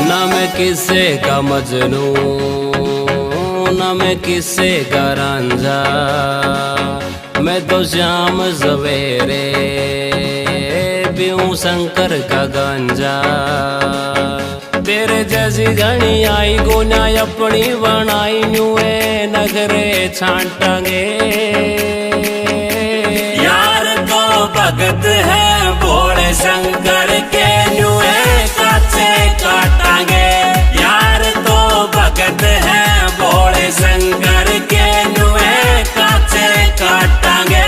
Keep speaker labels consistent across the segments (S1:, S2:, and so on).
S1: ना मैं किसे का मजनू, ना मैं किसे का रांझा, मैं तो शाम सवेरे पीऊं शंकर का गांजा। तेरे जैसी घनी आई गुना अपनी बनाई नुए नगरे छांटांगे। यार तो भगत है भोले शंकर के नुए काचे काटांगे। यार तो भगत है भोले शंकर के नुए काचे काटांगे।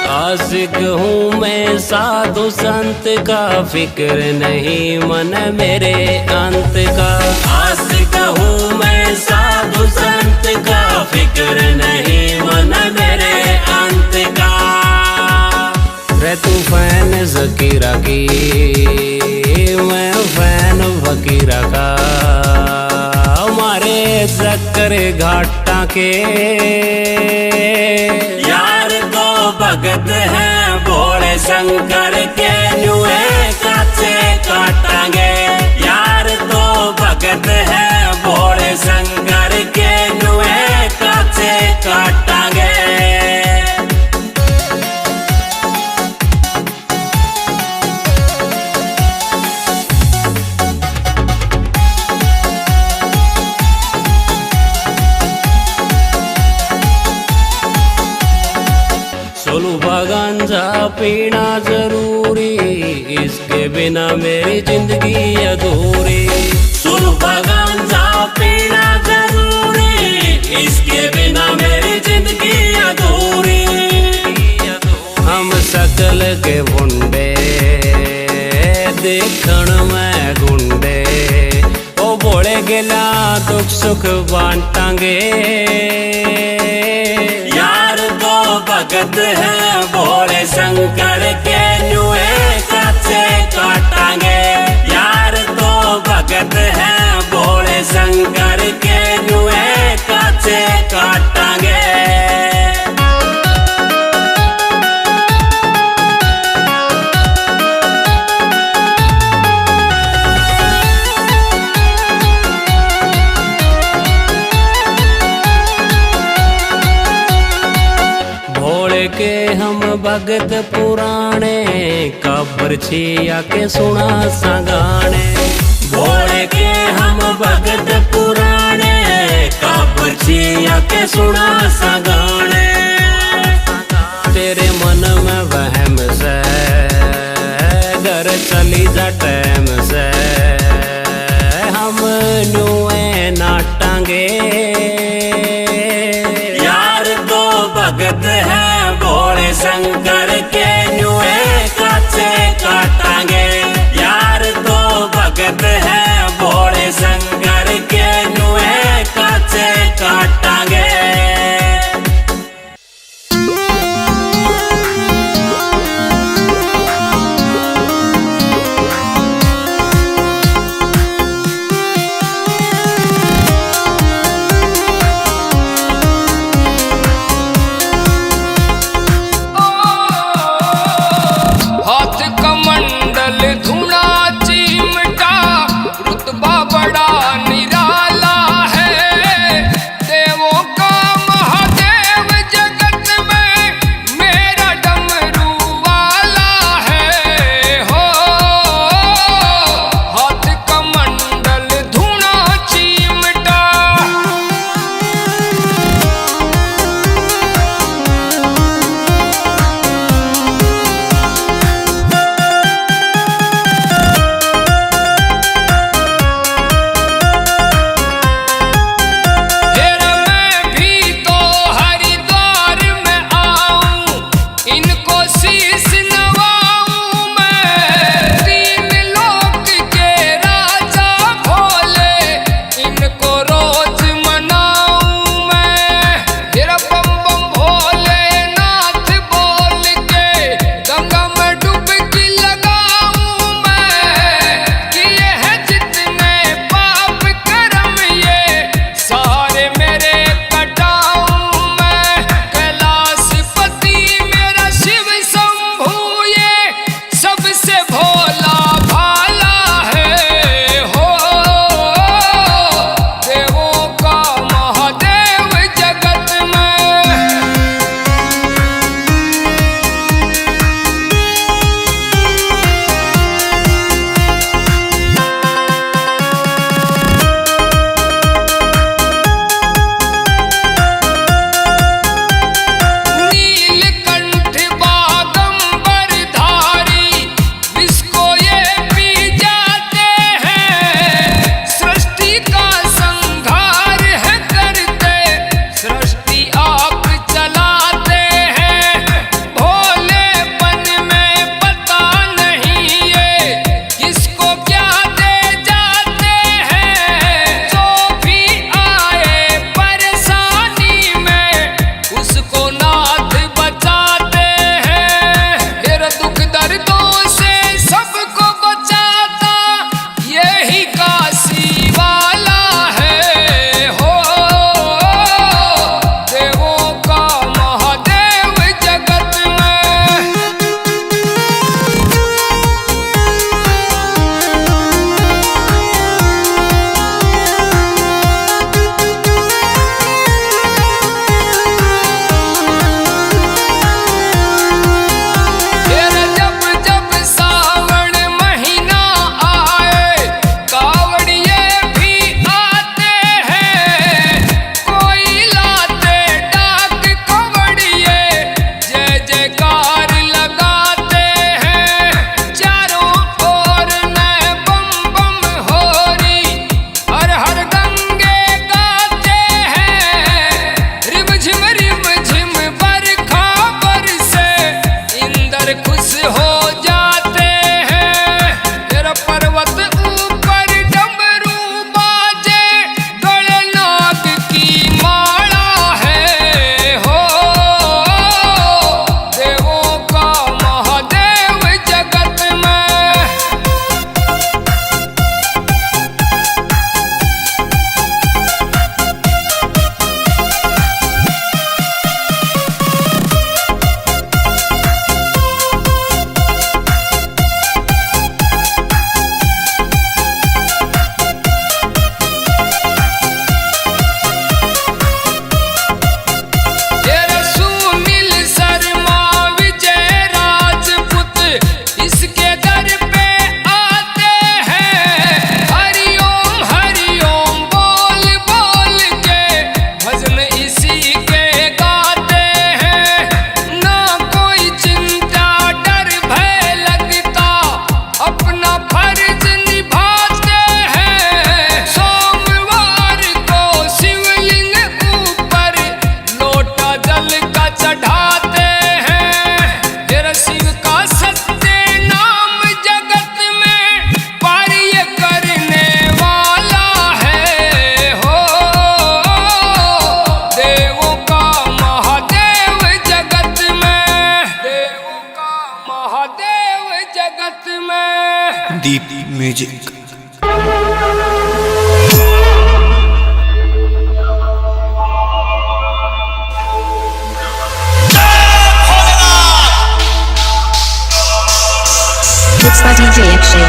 S1: आशिक हूँ मैं साधु संत का, फिक्र नहीं मन मेरे अंत का। आशिक हूँ मैं साधु संत का, फिक्र नहीं मन मेरे अंत का। रे तू फैन ज़कीरा की, मैं फैन फकीरा का। हमारे चक्कर घाटा के यार तो भगत है भोले शंकर के नुए काचे काटांगे। यार तो भगत है भोले शंकर के नुए काचे काटांगे। सुलभा गांजा पीना जरूरी, इसके बिना मेरी जिंदगी अधूरी। सुलभा गांजा पीना जरूरी, इसके बिना मेरी जिंदगी अधूरी। हम सकल के बुंडे देखण में गुंडे, ओ भोले गेला दुख सुख बांटांगे। भगत है भोले शंकर के नुए काचे काटांगे। यार तो भगत है भोले शंकर के नुए काचे काटांगे। के हम भगत पुराने, कब्र छिया के सुना संगाने। भोले के हम भगत पुराने, कब्र छिया के सुना संगाने। तेरे मन में वहम से घर चली जा टैम से, हम नुए नाटांगे। यार तो भगत है भोले शंकर के नुए काचे काटांगे। यार तो भगत है भोले शंकर के नुए काचे काटांगे।
S2: Music.
S3: Mixed by DJ Akshay.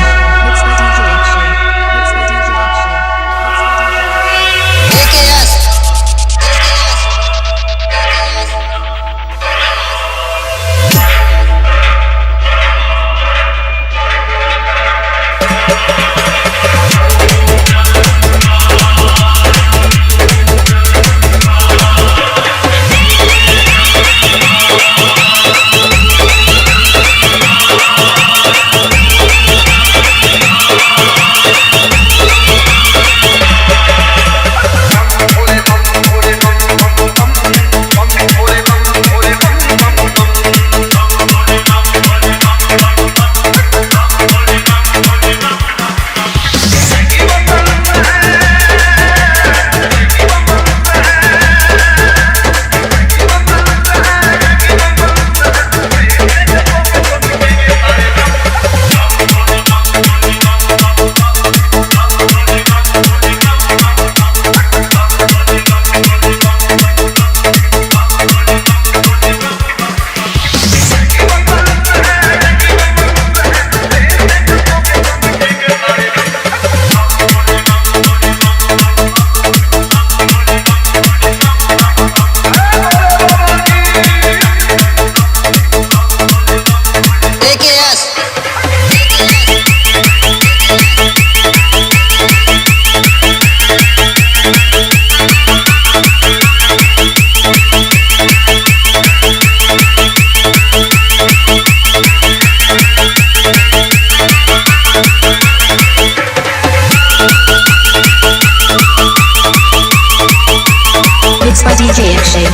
S3: Mixed by DJ Akshay.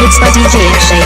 S3: Mixed by DJ Akshay.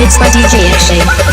S3: Mixed by DJ Akshay.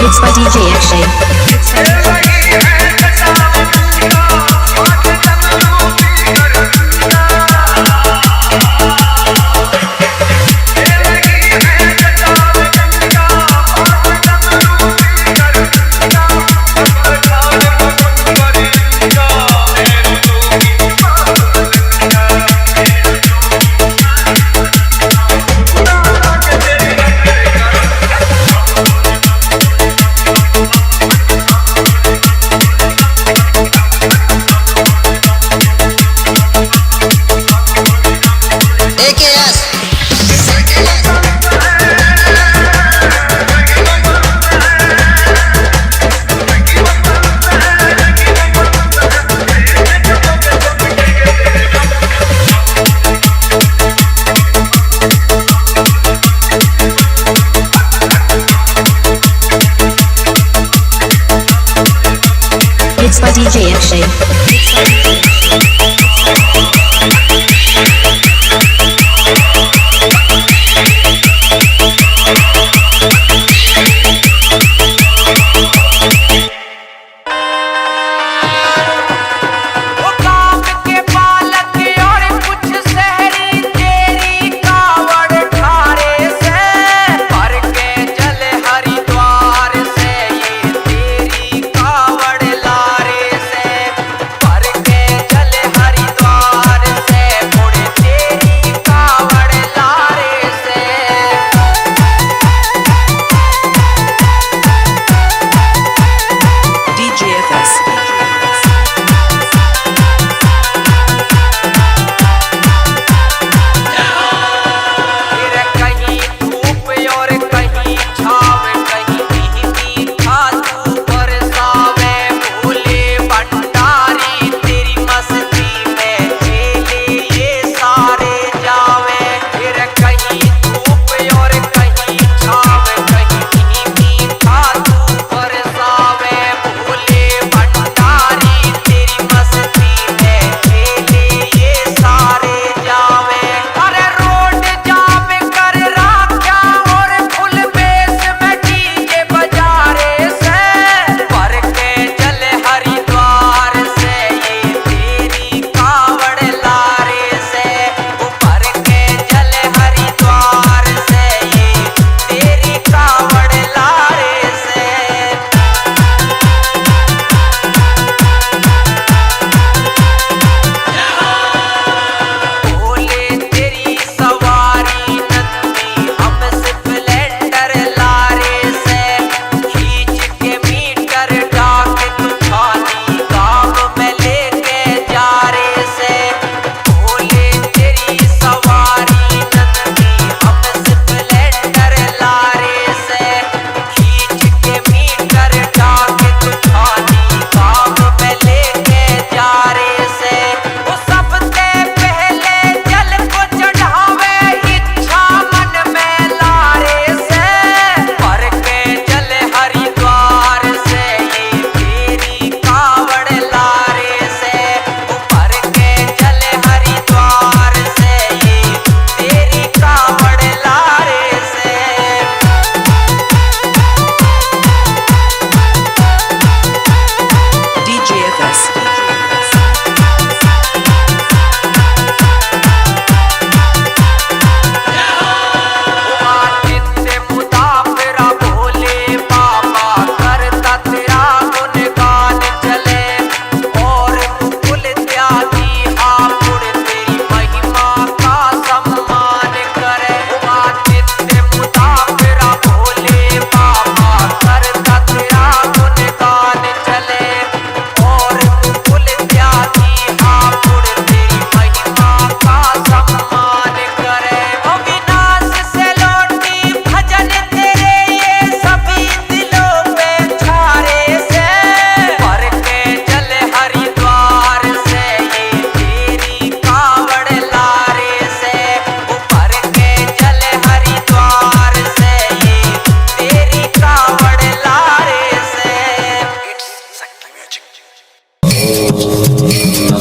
S3: Mixed by DJ Akshay. Mixed by DJ Akshay.
S2: वो कांप के पालक और कुछ सहरी तेरी कावड़ ठारे से भर के जल हरिद्वार से ये तेरी कावड़ लारे से भर के जल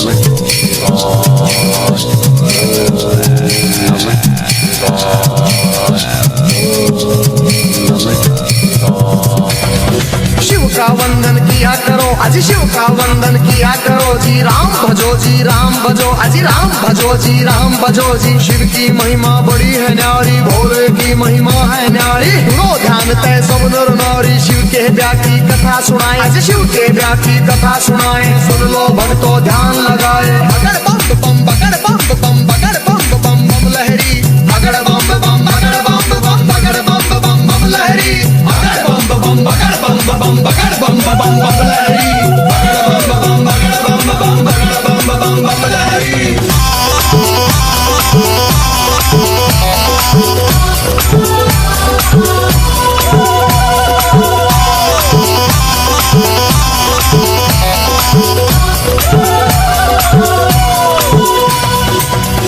S4: शिव का वंदन किया करो, अजी शिव का वंदन किया करो जी। राम भजो जी राम भजो, अजी राम भजो जी राम भजो जी। शिव की महिमा बड़ी है न्यारी, भोले की महिमा है न्यारी। सुनो ध्यान तय सब नर नारी, शिव के ब्याह की कथा सुनाए, अजी शिव के ब्याह की कथा सुनाए। सुन लो भक्तों ध्यान लगाए। बगड़ बम बम बगड़ बम बम बगड़ बम बम बम लहरी, बगड़ बम बम बगड़ बम बम बगड़ बम बम बम लहरी, बगड़ बम बम बगड़ बम बम बगड़ बम बम बम लहरी, बगड़ बम बगड़ बम बम बगड़ बम बम लहरी।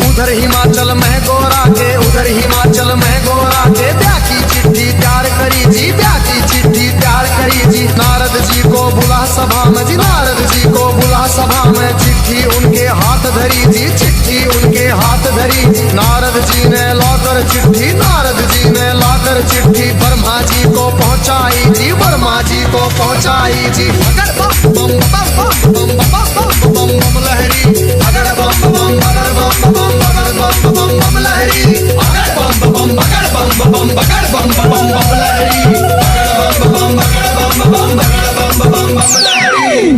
S4: उधर हिमाचल में गोरा के, उधर हिमाचल में गोरा के ब्याह की चिट्ठी तैयार करी जी, ब्याह की चिट्ठी तैयार करी जी। नारद जी को बुला सभा में जी, नारद जी को बुला सभा में। चिट्ठी उनके हाथ धरी जी, चिट्ठी उनके हाथ धरी। नारद जी ने लाकर चिट्ठी, नारद जी ने लाकर चिट्ठी ब्रह्मा जी को पहुंचाई जी, ब्रह्मा जी को पहुंचाई जी। अगर बम बम बम बम बम बम बम लहरी, अगर बम बम बगर बम बम बगर बम बम बम लहरी, अगर बम बम बगर बम बम बगर बम बम बम लहरी, अगर बम बम बगर बम बम बगर बम बम बम लहरी।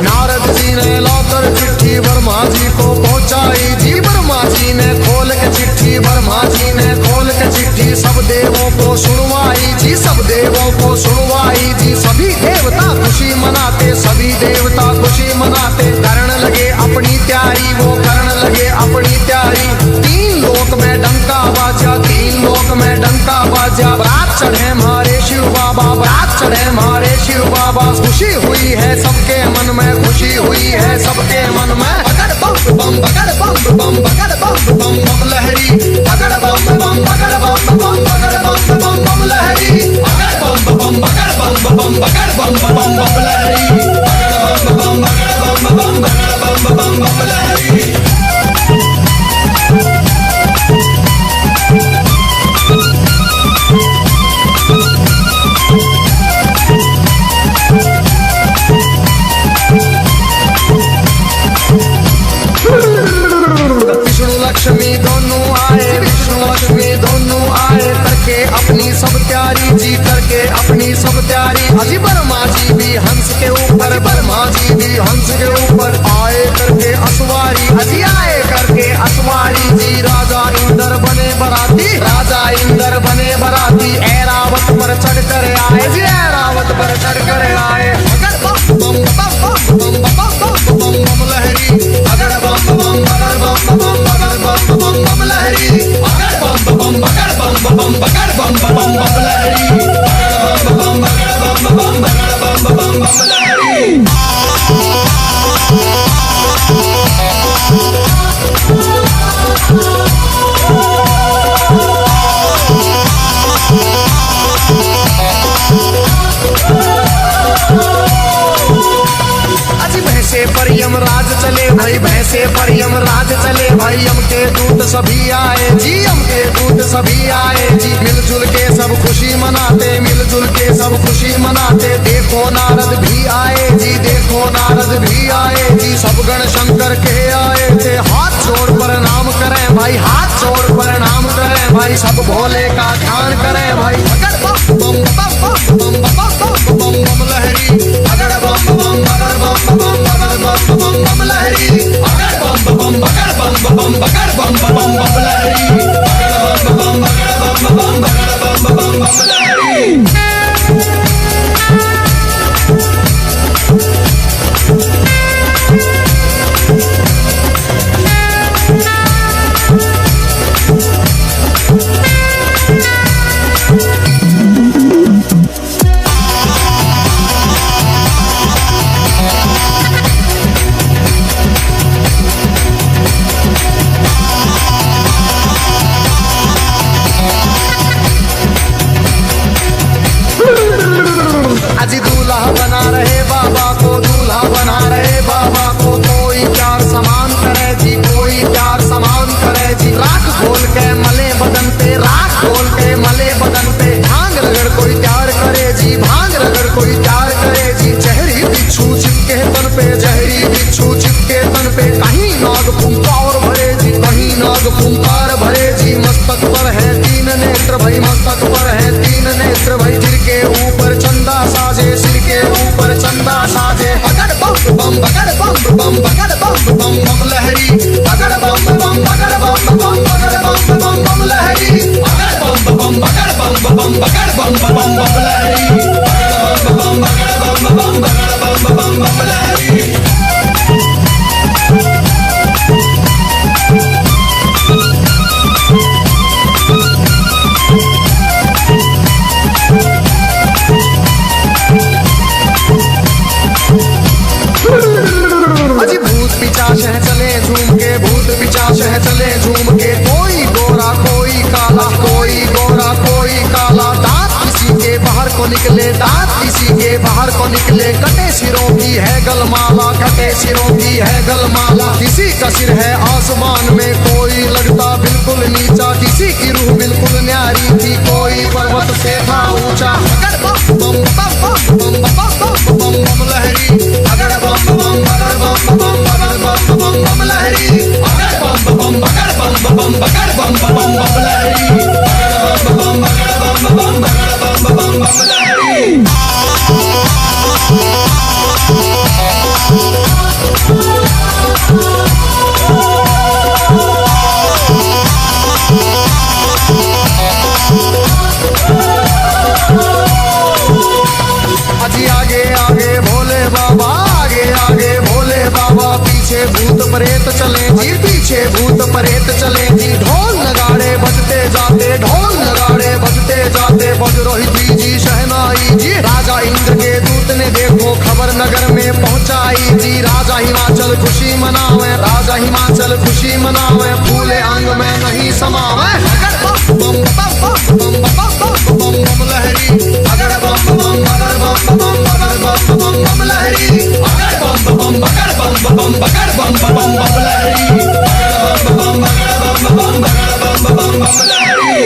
S4: नारद जी ने लाकर चिट्ठी ब्रह्मा जी को पहुंचाई जी, ब्रह्मा जी ने खोल के चिट्ठी, ब्रह्मा जी ने खोल के चिट्ठी सब देवों को सुनवाई जी, सब देवों को सुनवाई जी। सभी देवता खुशी मनाते, सभी देवता खुशी मनाते। करण लगे अपनी तैयारी, वो करण लगे अपनी तैयारी। तीन लोक में डंका बाजा, तीन लोक में डंका बाजा। बारात चढ़े हमारे शिव बाबा, बारात चढ़े हमारे शिव बाबा। खुशी हुई है सबके मन में, खुशी हुई है सबके मन में। बगड़ बम बम बगड़ बम बम बगड़ बम बम बम लहरी, बगड़ बम बम बगड़ बम बम बगड़ बम बम बम लहरी, बगड़ बम बम बगड़ बम बम बगड़ बम बम बम लहरी, बगड़ बम बगड़ बम बम बगड़ बम बम लहरी। विष्णु लक्ष्मी दोनों आए, विष्णु लक्ष्मी दोनों आए। करके अपनी सब तैयारी जी, करके अपनी सब तैयारी। अजी ब्रह्मा जी भी हंस के ऊपर, ब्रह्मा जी भी हंस के ऊपर आए करके असवारी, अजी आए करके असवारी जी। राजा इंद्र बने बराती, राजा इंद्र बने बराती। ऐरावत पर चढ़ कर आए जी, ऐरावत पर चढ़ कर आए। अगर बम बम बम बम बम बम बम लहरी, अगर बम बम बगर बम बम बगर बम बम बम लहरी, अगर बम बम बगर बम बम बगर बम बम बम लहरी, अगर बम बम बगर बम बम बगर बम बम बम लहरी। भैंसे पर यमराज चले भाई, भैंसे पर यमराज चले भाई। यम के दूत सभी आए जी, यम के दूत सभी आए जी। मिलजुल के सब खुशी मनाते, मिलजुल के सब खुशी मनाते। देखो नारद भी आए जी, देखो नारद भी आए जी। सब गण शंकर के आए थे, हाथ जोड़ प्रणाम करें भाई, हाथ जोड़ प्रणाम करें भाई। सब भोले का ध्यान करें भाई। अगर बम बम बम बम बम बम बम लहरी, अगर बम बम बगर बम बम बगर बम बम बम लहरी, अगर बम बम बगर बम बम बगर बम बम बम लहरी, अगर बम बम बगर बम बम बगर बम बम बम लहरी। निकले दांत किसी के बाहर को निकले, कटे सिरों की है गलमाला, कटे सिरों की है गलमाला। किसी का सिर है आसमान में, कोई लगता बिल्कुल नीचा, किसी की रूह बिल्कुल न्यारी थी, कोई पर्वत से था ऊंचा। अगर बम बम बम बम बम बम बम लहरी, अगर बम बम बगर बम बम बगर बम बम बम लहरी, अगर बम बम बगर बम बम बगर बम बम बम लहरी, अगर बम बम बगर बम बम बगर बम बम बम लहरी। अजी आगे आगे भोले बाबा, आगे आगे भोले बाबा, पीछे भूत प्रेत चले जी, पीछे भूत प्रेत चले जी। ढोल नगाड़े बजते जाते, ढोल नगाड़े बजते जाते, बज रही जी शहनाई जी। राजा इंद्र के दूत ने देखो खबर नगर में पहुंचाई जी। राजा हिमाचल खुशी मनावे, राजा हिमाचल खुशी मनावे, फूले अंग में नहीं समावे। अगर बम बम बम बम बम बम बम लहरी, अगर बम बम बगर बम बम बगर बम बम बम लहरी, अगर बम बम बगर बम बम बगर बम बम बम लहरी, अगर बम बम बगर बम बम बगर बम बम बम लहरी।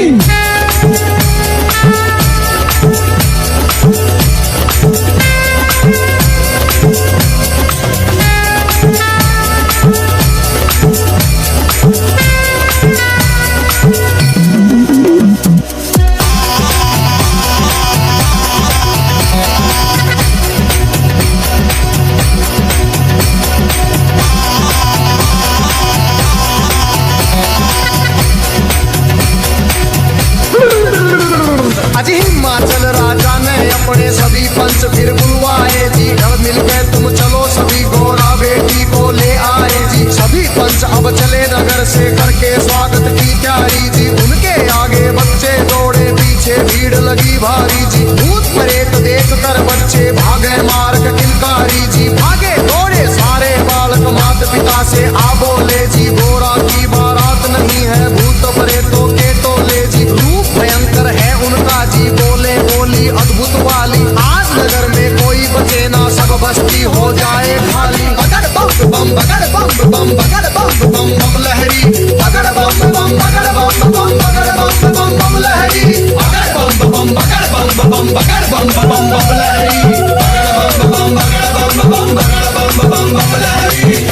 S4: अजी हिमाचल राजा ने अपने सभी पंच फिर बुलवाए जी। अब मिलके तुम चलो सभी गोरा बेटी को ले आए जी। सभी पंच अब चले नगर से करके स्वागत की तैयारी जी। उनके आगे बच्चे दौड़े, पीछे भीड़ लगी भारी जी। भूत प्रेत देख कर बच्चे भागे मार्ग किलकारी जी। भागे दौड़े सारे बालक माता पिता से आ बोले जी, गोरा की बारात नहीं है भूत प्रेतों के टोले जी। रूप भयंकर है उनका जी, बोले बोली अद्भुत वाली। आज नगर में कोई बचे ना, सब बस्ती हो जाए खाली। बगर बम बम बगर बम बम बगर बम बम बम लहरी, अगर बम बम बगर बम बम बगर बम बम बम लहरी, अगर बम बम बगर बम बम बगर बम बम बम लहरी, अगर बम बम बगर बम बम बगर बम बम बम लहरी।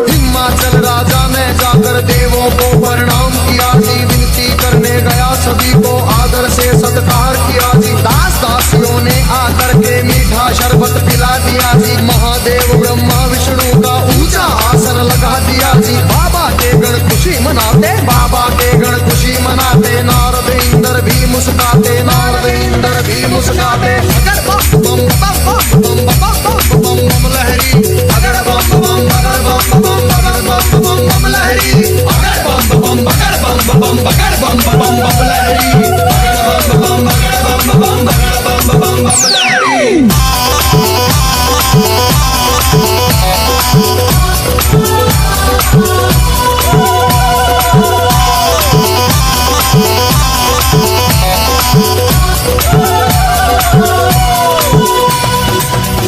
S4: हिमाचल राजा ने जाकर देवों को प्रणाम किया जी। विनती करने गया, सभी को आदर से सत्कार किया जी। दास दासियों ने आकर के मीठा शरबत पिला दिया जी। महादेव ब्रह्मा विष्णु का ऊंचा आसन लगा दिया जी। बाबा के गण खुशी मनाते, बाबा के गण खुशी मनाते। नारद इंद्र भी मुस्काते, नारद इंद्र भी मुस्काते। अगर बम बम बम बम बम बम बम लहरी, अगर बम बम बगर बम बम बगर बम बम बम लहरी, अगर बम बम बगर बम बम बगर बम बम बम लहरी, अगर बम बम बगर बम बम बगर बम बम बम लहरी।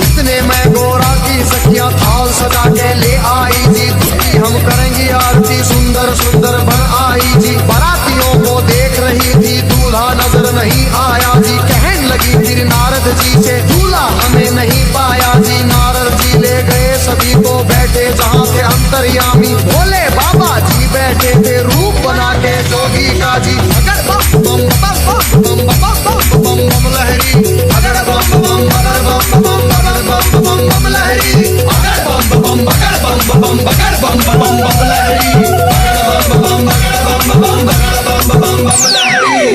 S4: इतने में गोरा की सखियां थाल सजा के ले आई जी। दूसरी हम करेंगी आरती, सुंदर सुंदर बन आई जी। बारातियों को देख रही थी, दूल्हा नजर नहीं आया जी। कहने लगी फिर नारद जी से, दूल्हा हमें नहीं पाया जी। नारद जी ले गए सभी को, बैठे जहाँ थे अंतर्यामी। भोले बाबा जी बैठे थे रूप बना के जोगी का जी। अगर बम बम बम बम बम बम बम लहरी, अगर बम बम बगर बम बम बगर बम बम बम लहरी, अगर बम बम बगर बम बम बगर बम बम बम लहरी, अगर बम बम बगर बम बम बगर बम बम बम लहरी।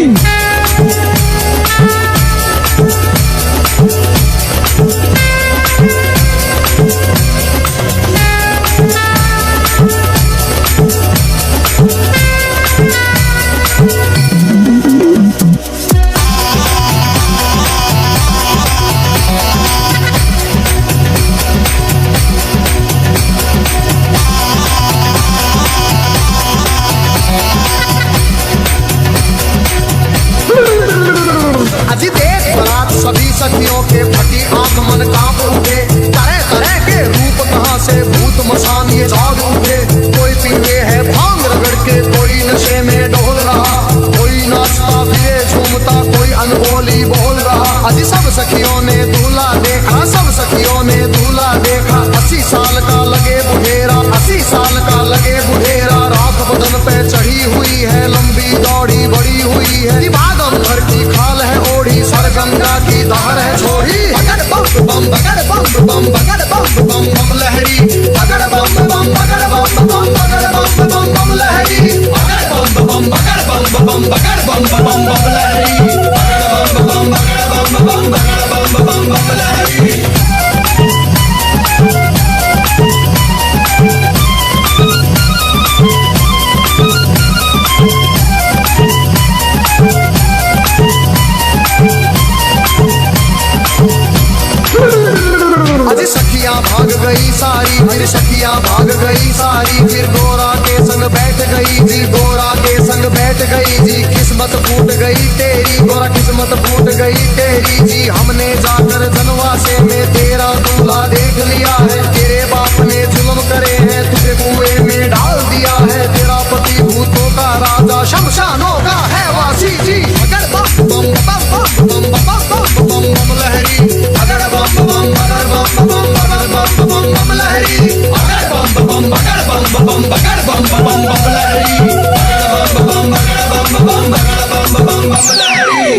S4: 80 साल का लगे बुढ़ेरा, 80 साल का लगे बुढ़ेरा। राख बदन पे चढ़ी हुई है, लंबी दौड़ी बड़ी हुई है। भागम भर की खाल है ओढ़ी, सर गंगा की दहर है छोड़ी। बगड़ बम बम बगड़ बम बम बगड़ बम बम बम लहरी, बगड़ बम बम बगड़ बम बम बगड़ बम बम बम लहरी, बगड़ बम बम बगड़ बम बम बगड़ बम बम बम लहरी, बगड़ बम बगड़ बम बगड़ बम बम लहरी। अजी सखियां भाग गई सारी, फिर सखियां भाग गई सारी। फिर गोरा के संग बैठ गई जी, गोरा के संग बैठ गई जी। किस्मत फूट गई तेरी गोरा, किस्मत फूट गई तेरी जी। हमने जाकर जनवासे में तेरा दूल्हा देख लिया है। तेरे बाप ने जुल्म करे हैं, तुझे कुएं में डाल दिया है। तेरा पति भूतों का राजा, शमशानों का है वासी जी। अगर बम बम बम बम बम बम बम बम लहरी, अगर बम बम बगर बम बम बगर बम बम बम लहरी, अगर बम बम बगर बम बम बगर बम बम बम लहरी, अगर बम बम बगर बम बम बगर बम बम बम लहरी।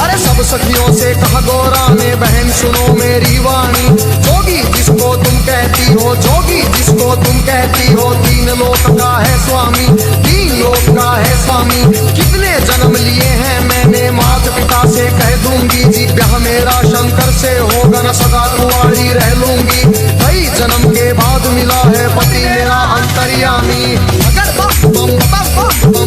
S4: अरे सब सखियों से कहा गोरा ने, बहन सुनो मेरी वाणी। जोगी जिसको तुम कहती हो, जोगी जिसको तुम कहती हो, 3 लोक का है स्वामी, 3 लोक का है स्वामी। कितने जन्म लिए हैं मैंने, माता पिता से कह दूंगी जी। ब्याह मेरा शंकर से होगा न, सदा कुंवारी रह लूंगी। कई जन्म के बाद मिला है पति मेरा अंतर्यामी। अगर बम बम बम बम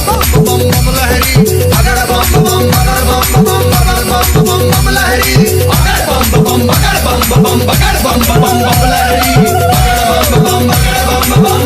S4: बम बम बम लहरी, अगर बम बम बगर बम बम बगर बम बम बम लहरी, अगर बम बम बगर बम बम बगर बम बम बम लहरी, अगर बम बम बगर बम बम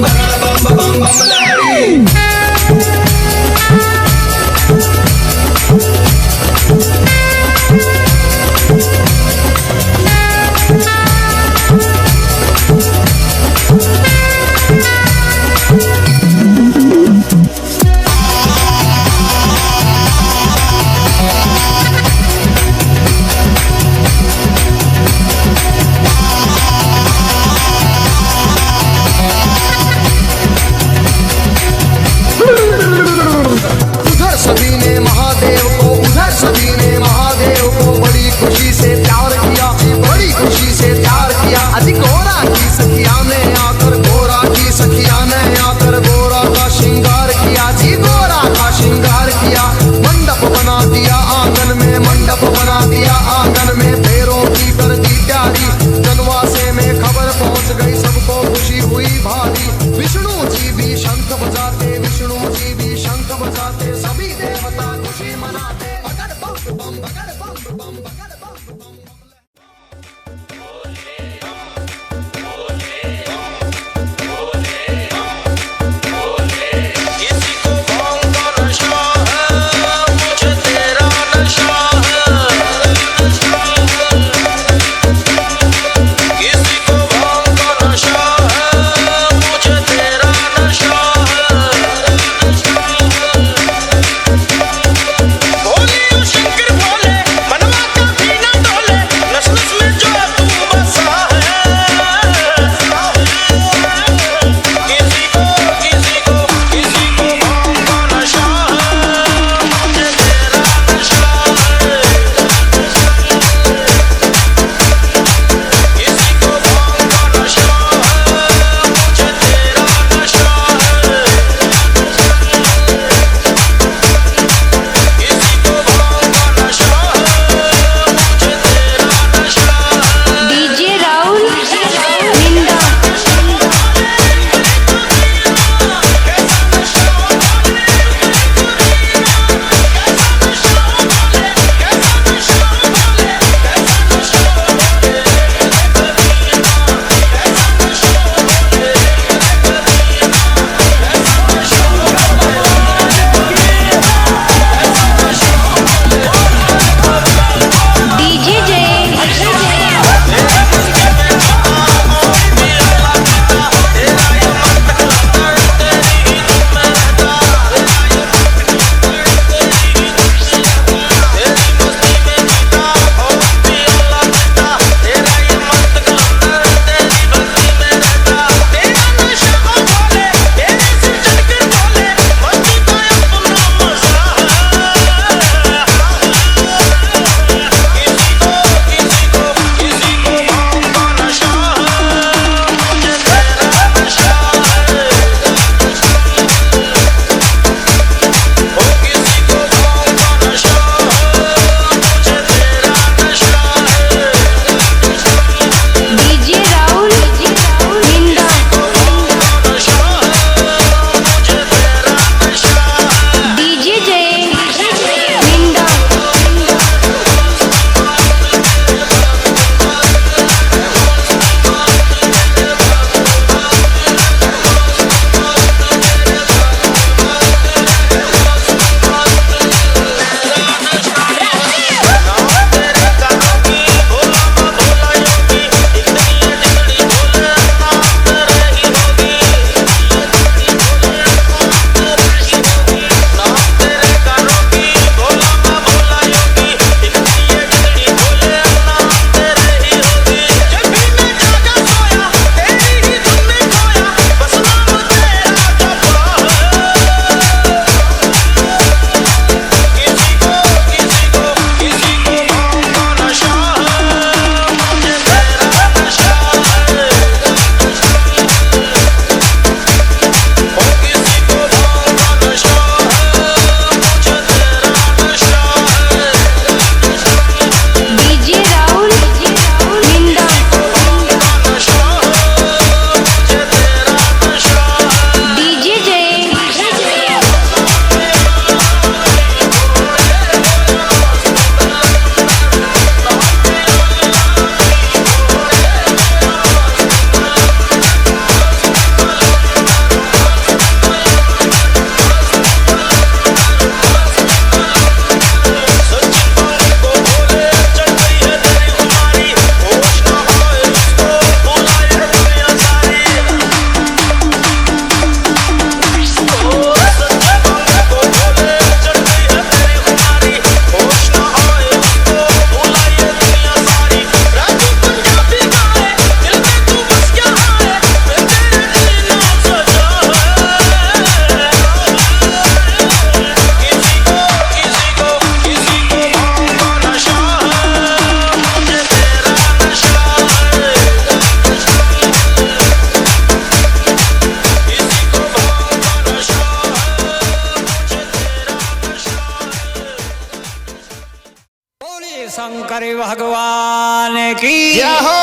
S5: भगवान की
S4: जय हो।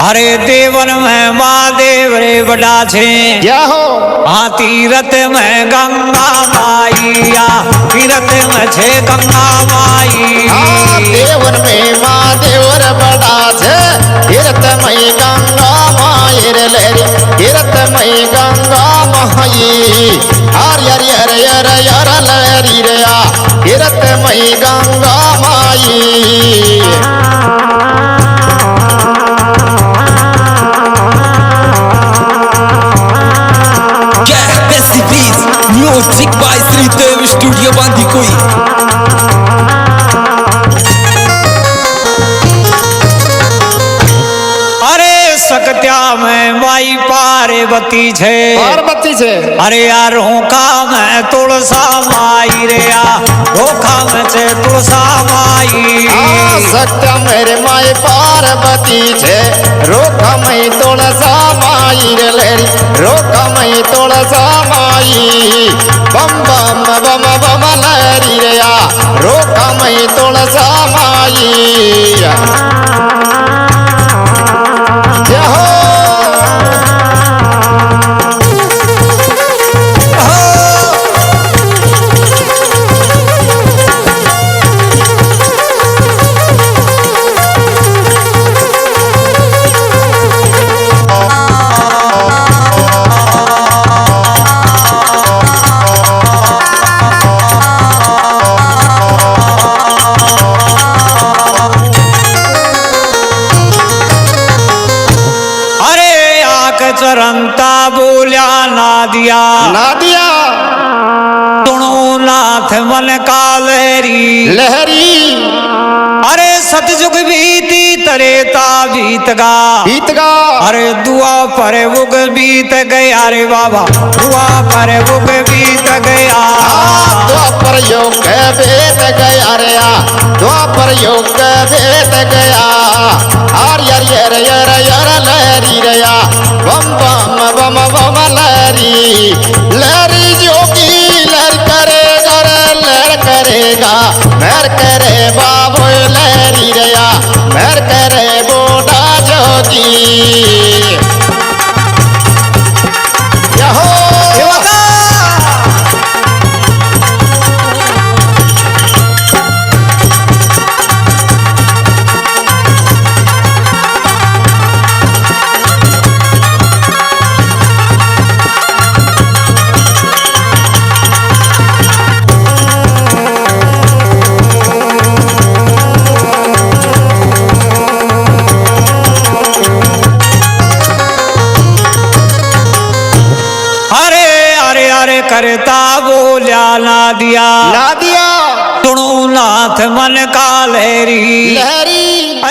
S5: अरे देवन में महादेव रे बड़ा छे
S4: जय हो।
S5: हाँ तीरथ में गंगा माईया तीरथ में छे गंगा माई
S4: हाँ देवन में महादेव रे बड़ा छे तीरथ में गंगा माई रे लेरी तीरथ में गंगा माई हर हर हर हर हर लेरी रे आ तीरथ में गंगा माई
S6: music by Shridev studio Bandikui.
S5: अरे सकत्या में माई पार्वती छे
S4: पार्वती छे
S5: अरे यार रोका में तुलसा माई रे आ रोका में छे तुलसा माई
S4: सत्य मेरे माई पार्वती छे रोका मई तुलसा माई रे लेरी रोका मई तुलसा माई बम बम बम बम लेरी रे आ रोका मई तुलसा माई जय हो।
S5: चरंता बोलिया नादिया
S4: नादिया
S5: सुनो नाथ मन का लहरी
S4: लहरी
S5: अरे सतयुग बीती त्रेता बीत गा अरे दुआ पर उग बीत गया अरे बाबा दुआ पर उग बीत गया
S4: दुआ पर योग बीत गया रे आ दुआ पर योग बीत गया हर यार यार यार यार लहरी रे आ बम बम बम बम लहरी लहरी जोगी लहर करेगा रे लहर करेगा महर करे बाबू लहरी रे आ महर करे बोडा जोगी यहो
S5: करता बोलिया नादिया
S4: नादिया
S5: सुनो नाथ मन का लहरी
S4: लहरी